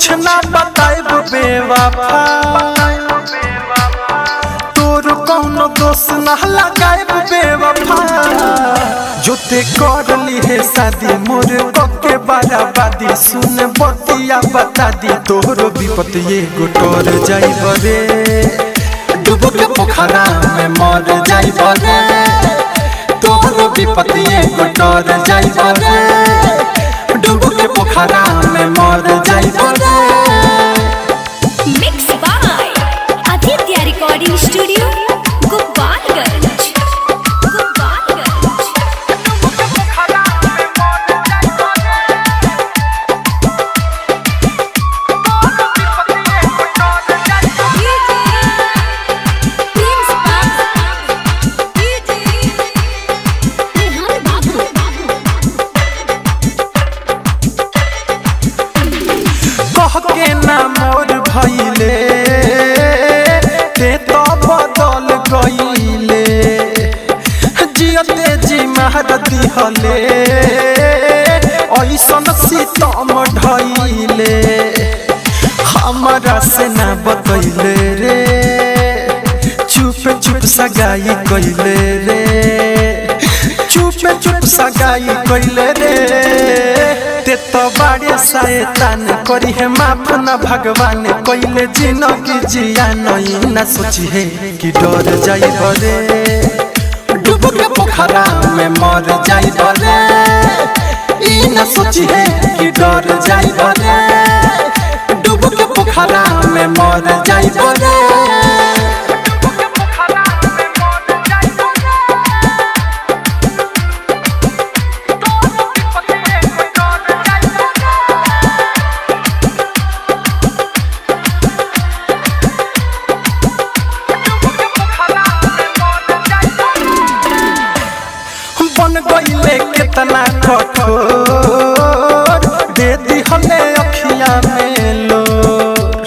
कुछ ना बताइब बेवफा, तोर कौनो दोष ना लगाइब बेवफा। जोते कर ली है शादी मोर के बराबादी, सुन बतिया बता दी तोहरो विपत ये गोटर जाइब रे, डूब के पोखरा में मर जाइब रे, तोहरो विपत ये गोटर जाइब रे, डूब के पोखरा में मर जाइब रे। Mix by Aditya recording studio Gopalganj. के ना मोर भइले ते तो बदल गइले, जियते जी मार दिहले ऐसन सीतम ढइले, हमरा से ना बतैले रे, चुप चुप सगाई कइले रे, चुप चुप सगाई कइले रे। ते तो बड़े शैतान करी है माफ न भगवान, कइले जिंदगी जिया नहीं न सोची है कि डर जाइब रे, डूब के पोखरा में मर जाइब रे, ई न सोची है कि डर जाइब रे, डूब के पोखरा में मर जाइब रे। बन गइले कितना कठोर, दे दिहले अखिया में लोर,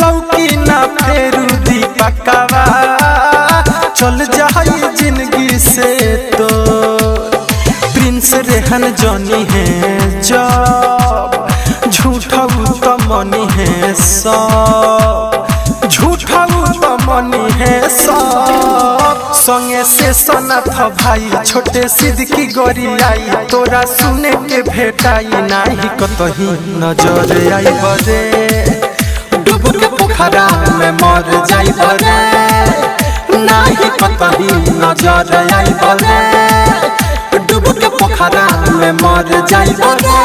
लौकी ना फेरू दीपकवा, चल जाई जिंदगी से तो प्रिंस रेहन जानी है जब, झूठा तो मनी है सब, झूठा तो मनी है सब। संगे से सनत भाई छोटे सिद्दकी गोरी आई, तोरा सुने के भेटाई नाही कतही नजर आइब रे, डूब के पोखरा में मर जाइब रे, नाही कतही नजर आइब रे, डूब के पोखरा में मर जाइब रे।